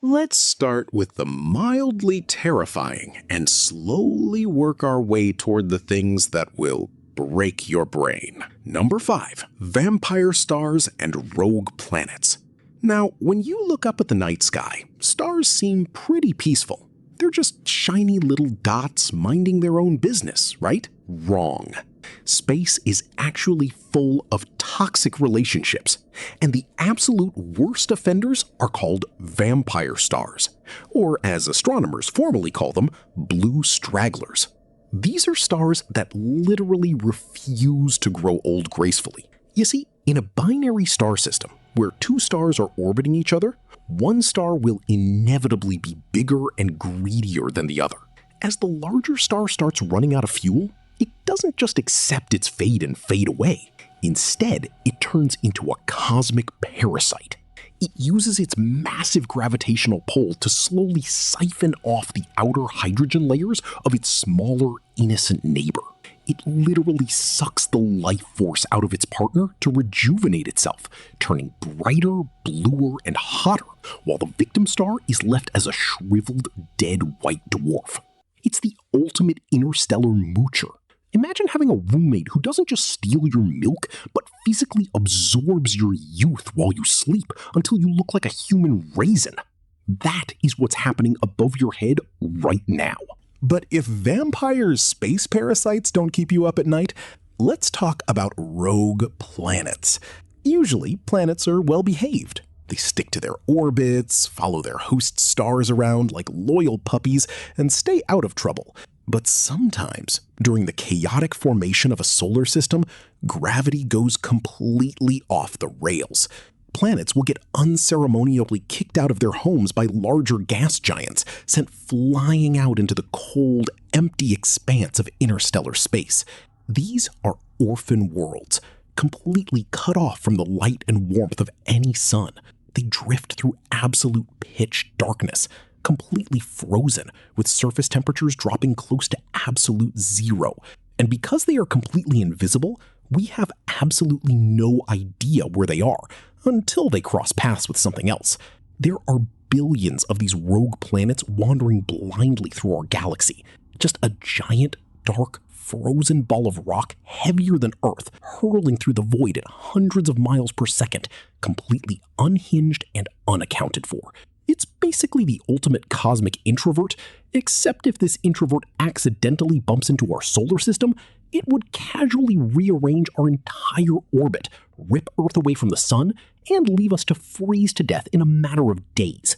Let's start with the mildly terrifying and slowly work our way toward the things that will break your brain. Number 5. Vampire stars and rogue planets. Now, when you look up at the night sky, stars seem pretty peaceful. They're just shiny little dots minding their own business, right? Wrong. Space is actually full of toxic relationships, and the absolute worst offenders are called vampire stars, or as astronomers formally call them, blue stragglers. These are stars that literally refuse to grow old gracefully. You see, in a binary star system, where two stars are orbiting each other, one star will inevitably be bigger and greedier than the other. As the larger star starts running out of fuel, it doesn't just accept its fate and fade away. Instead, it turns into a cosmic parasite. It uses its massive gravitational pull to slowly siphon off the outer hydrogen layers of its smaller, innocent neighbor. It literally sucks the life force out of its partner to rejuvenate itself, turning brighter, bluer, and hotter, while the victim star is left as a shriveled, dead white dwarf. It's the ultimate interstellar moocher. Imagine having a roommate who doesn't just steal your milk, but physically absorbs your youth while you sleep until you look like a human raisin. That is what's happening above your head right now. But if vampires' space parasites don't keep you up at night, let's talk about rogue planets. Usually, planets are well behaved. They stick to their orbits, follow their host stars around like loyal puppies, and stay out of trouble. But sometimes, during the chaotic formation of a solar system, gravity goes completely off the rails. Planets will get unceremonially kicked out of their homes by larger gas giants, sent flying out into the cold, empty expanse of interstellar space. These are orphan worlds, completely cut off from the light and warmth of any sun. They drift through absolute pitch darkness, completely frozen, with surface temperatures dropping close to absolute zero. And because they are completely invisible, we have absolutely no idea where they are until they cross paths with something else. There are billions of these rogue planets wandering blindly through our galaxy. Just a giant, dark, frozen ball of rock heavier than Earth, hurling through the void at hundreds of miles per second, completely unhinged and unaccounted for. It's basically the ultimate cosmic introvert, except if this introvert accidentally bumps into our solar system, it would casually rearrange our entire orbit, rip Earth away from the sun, and leave us to freeze to death in a matter of days.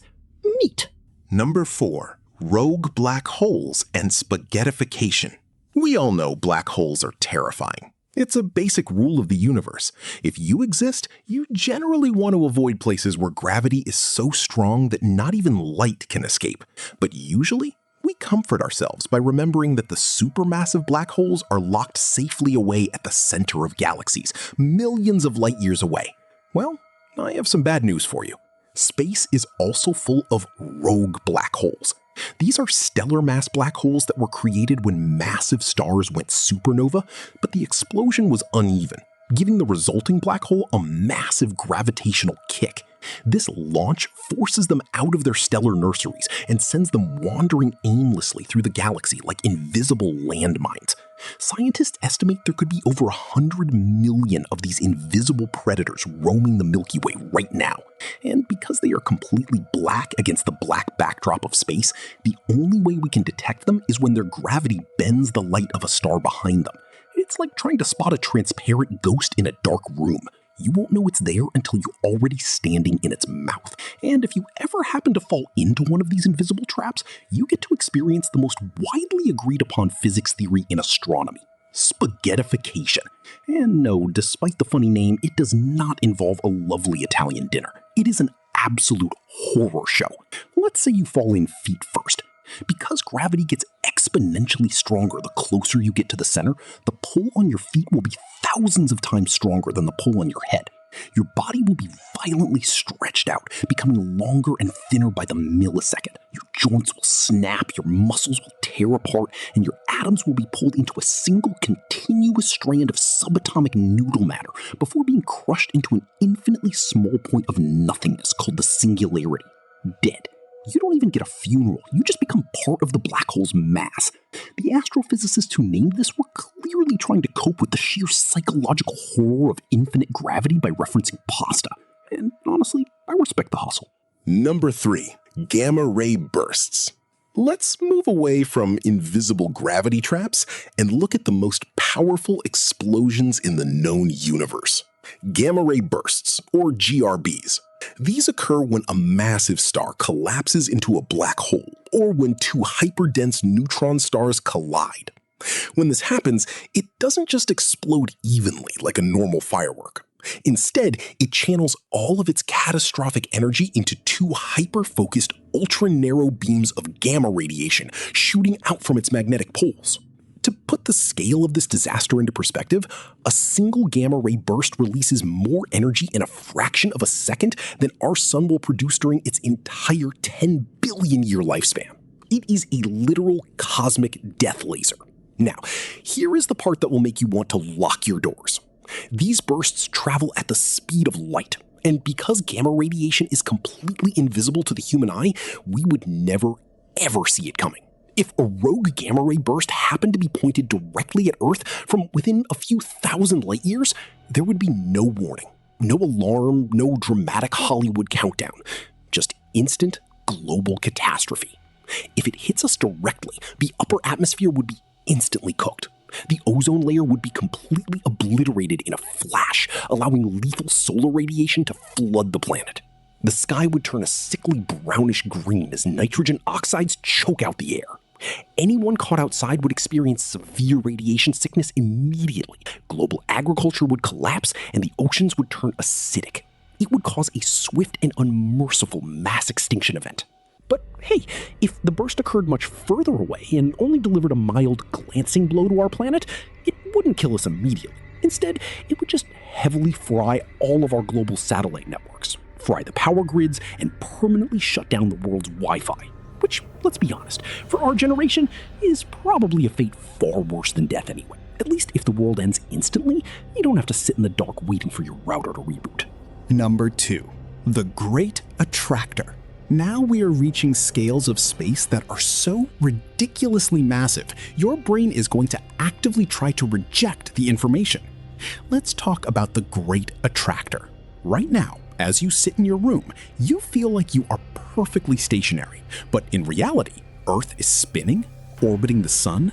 Neat. Number 4. Rogue black holes and spaghettification. We all know black holes are terrifying. It's a basic rule of the universe. If you exist, you generally want to avoid places where gravity is so strong that not even light can escape. But usually, we comfort ourselves by remembering that the supermassive black holes are locked safely away at the center of galaxies, millions of light years away. Well, I have some bad news for you. Space is also full of rogue black holes. These are stellar mass black holes that were created when massive stars went supernova, but the explosion was uneven, giving the resulting black hole a massive gravitational kick. This launch forces them out of their stellar nurseries and sends them wandering aimlessly through the galaxy like invisible landmines. Scientists estimate there could be over 100 million of these invisible predators roaming the Milky Way right now. And because they are completely black against the black backdrop of space, the only way we can detect them is when their gravity bends the light of a star behind them. It's like trying to spot a transparent ghost in a dark room. You won't know it's there until you're already standing in its mouth. And if you ever happen to fall into one of these invisible traps, you get to experience the most widely agreed upon physics theory in astronomy: spaghettification. And no, despite the funny name, it does not involve a lovely Italian dinner. It is an absolute horror show. Let's say you fall in feet first. Because gravity gets exponentially stronger the closer you get to the center, the pull on your feet will be thousands of times stronger than the pull on your head. Your body will be violently stretched out, becoming longer and thinner by the millisecond. Your joints will snap, your muscles will tear apart, and your atoms will be pulled into a single continuous strand of subatomic noodle matter before being crushed into an infinitely small point of nothingness called the singularity. Dead. You don't even get a funeral, you just become part of the black hole's mass. The astrophysicists who named this were clearly trying to cope with the sheer psychological horror of infinite gravity by referencing pasta. And honestly, I respect the hustle. Number 3. Gamma ray bursts. Let's move away from invisible gravity traps and look at the most powerful explosions in the known universe. Gamma ray bursts, or GRBs. These occur when a massive star collapses into a black hole, or when two hyperdense neutron stars collide. When this happens, it doesn't just explode evenly like a normal firework. Instead, it channels all of its catastrophic energy into two hyper-focused, ultra-narrow beams of gamma radiation shooting out from its magnetic poles. To put the scale of this disaster into perspective, a single gamma ray burst releases more energy in a fraction of a second than our sun will produce during its entire 10 billion year lifespan. It is a literal cosmic death laser. Now, here is the part that will make you want to lock your doors. These bursts travel at the speed of light, and because gamma radiation is completely invisible to the human eye, we would never, ever see it coming. If a rogue gamma ray burst happened to be pointed directly at Earth from within a few thousand light years, there would be no warning, no alarm, no dramatic Hollywood countdown, just instant global catastrophe. If it hits us directly, the upper atmosphere would be instantly cooked. The ozone layer would be completely obliterated in a flash, allowing lethal solar radiation to flood the planet. The sky would turn a sickly brownish green as nitrogen oxides choke out the air. Anyone caught outside would experience severe radiation sickness immediately. Global agriculture would collapse and the oceans would turn acidic. It would cause a swift and unmerciful mass extinction event. But hey, if the burst occurred much further away and only delivered a mild glancing blow to our planet, it wouldn't kill us immediately. Instead, it would just heavily fry all of our global satellite networks, fry the power grids, and permanently shut down the world's Wi-Fi. Which, let's be honest, for our generation, is probably a fate far worse than death anyway. At least if the world ends instantly, you don't have to sit in the dark waiting for your router to reboot. Number 2. The Great Attractor. Now we are reaching scales of space that are so ridiculously massive, your brain is going to actively try to reject the information. Let's talk about the Great Attractor. Right now, as you sit in your room, you feel like you are perfectly stationary, but in reality, Earth is spinning, orbiting the sun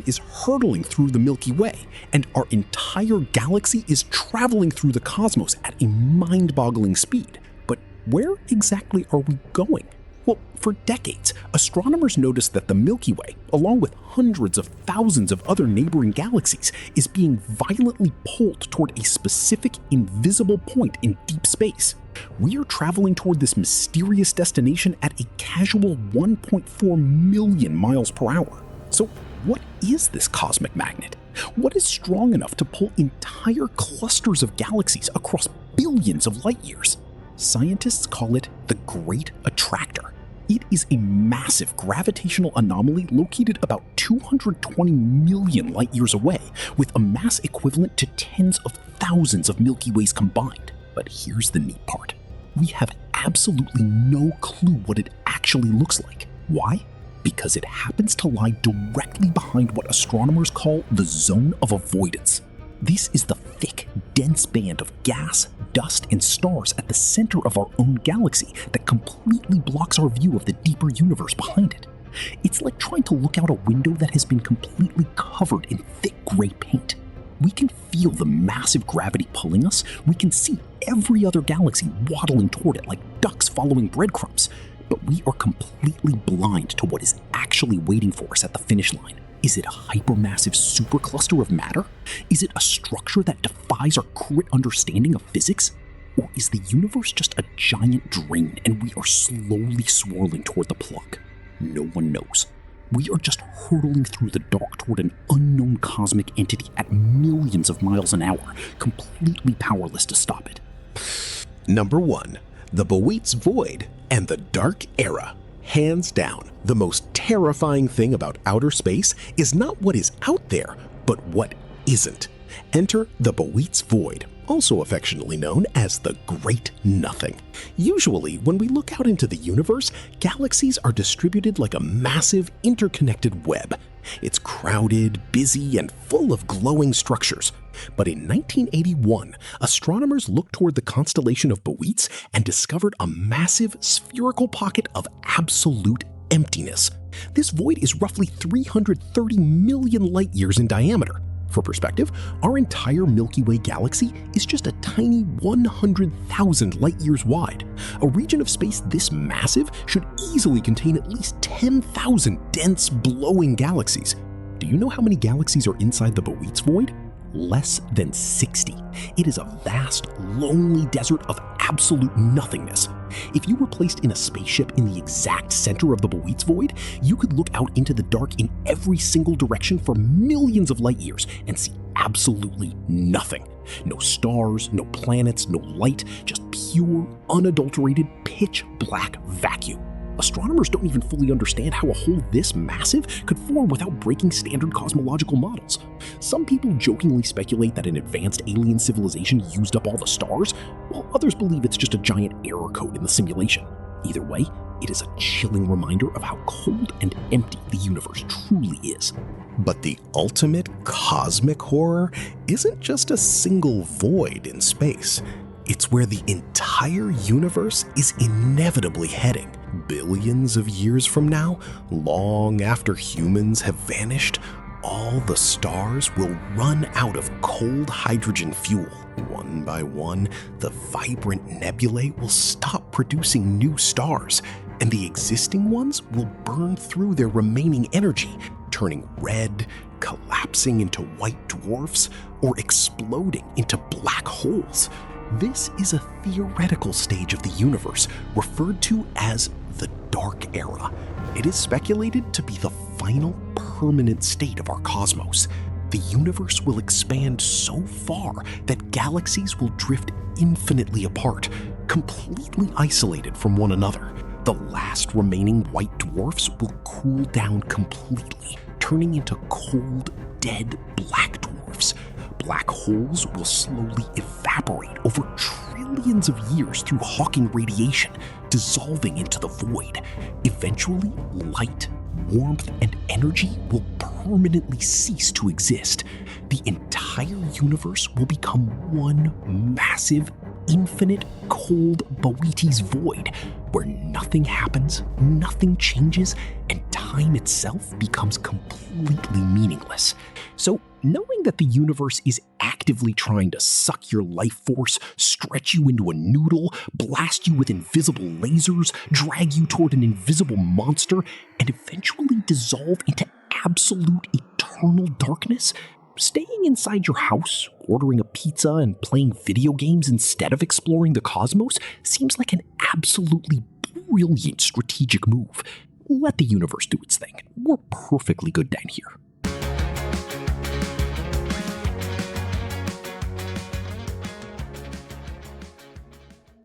is hurtling through the Milky Way, and our entire galaxy is traveling through the cosmos at a mind-boggling speed. But where exactly are we going? Well, for decades, astronomers noticed that the Milky Way, along with hundreds of thousands of other neighboring galaxies, is being violently pulled toward a specific invisible point in deep space. We are traveling toward this mysterious destination at a casual 1.4 million miles per hour. So what is this cosmic magnet? What is strong enough to pull entire clusters of galaxies across billions of light years? Scientists call it the Great Attractor. It is a massive gravitational anomaly located about 220 million light years away, with a mass equivalent to tens of thousands of Milky Ways combined. But here's the neat part. We have absolutely no clue what it actually looks like. Why? Because it happens to lie directly behind what astronomers call the zone of avoidance. This is the thick, dense band of gas, dust, and stars at the center of our own galaxy that completely blocks our view of the deeper universe behind it. It's like trying to look out a window that has been completely covered in thick gray paint. We can feel the massive gravity pulling us. We can see every other galaxy waddling toward it like ducks following breadcrumbs. But we are completely blind to what is actually waiting for us at the finish line. Is it a hypermassive supercluster of matter? Is it a structure that defies our current understanding of physics? Or is the universe just a giant drain and we are slowly swirling toward the plug? No one knows. We are just hurtling through the dark toward an unknown cosmic entity at millions of miles an hour, completely powerless to stop it. Number 1. The Boötes Void and the Dark Era. Hands down, the most terrifying thing about outer space is not what is out there, but what isn't. Enter the Boötes Void, also affectionately known as the Great Nothing. Usually, when we look out into the universe, galaxies are distributed like a massive interconnected web. It's crowded, busy, and full of glowing structures. But in 1981, astronomers looked toward the constellation of Boötes and discovered a massive spherical pocket of absolute emptiness. This void is roughly 330 million light-years in diameter. For perspective, our entire Milky Way galaxy is just a tiny 100,000 light-years wide. A region of space this massive should easily contain at least 10,000 dense, glowing galaxies. Do you know how many galaxies are inside the Boötes Void? Less than 60. It is a vast, lonely desert of absolute nothingness. If you were placed in a spaceship in the exact center of the Boötes Void, you could look out into the dark in every single direction for millions of light years and see absolutely nothing. No stars, no planets, no light, just pure, unadulterated, pitch-black vacuum. Astronomers don't even fully understand how a hole this massive could form without breaking standard cosmological models. Some people jokingly speculate that an advanced alien civilization used up all the stars, while others believe it's just a giant error code in the simulation. Either way, it is a chilling reminder of how cold and empty the universe truly is. But the ultimate cosmic horror isn't just a single void in space. It's where the entire universe is inevitably heading. Billions of years from now, long after humans have vanished, all the stars will run out of cold hydrogen fuel. One by one, the vibrant nebulae will stop producing new stars, and the existing ones will burn through their remaining energy, turning red, collapsing into white dwarfs, or exploding into black holes. This is a theoretical stage of the universe referred to as the Dark Era. It is speculated to be the final permanent state of our cosmos. The universe will expand so far that galaxies will drift infinitely apart, completely isolated from one another. The last remaining white dwarfs will cool down completely, turning into cold, dead black dwarfs. Black holes will slowly evaporate over trillions of years through Hawking radiation, dissolving into the void. Eventually, light, warmth, and energy will permanently cease to exist. The entire universe will become one massive, infinite, cold Boötes Void, where nothing happens, nothing changes, and time itself becomes completely meaningless. So, knowing that the universe is actively trying to suck your life force, stretch you into a noodle, blast you with invisible lasers, drag you toward an invisible monster, and eventually dissolve into absolute eternal darkness, staying inside your house, ordering a pizza, and playing video games instead of exploring the cosmos seems like an absolutely brilliant strategic move. Let the universe do its thing. We're perfectly good down here.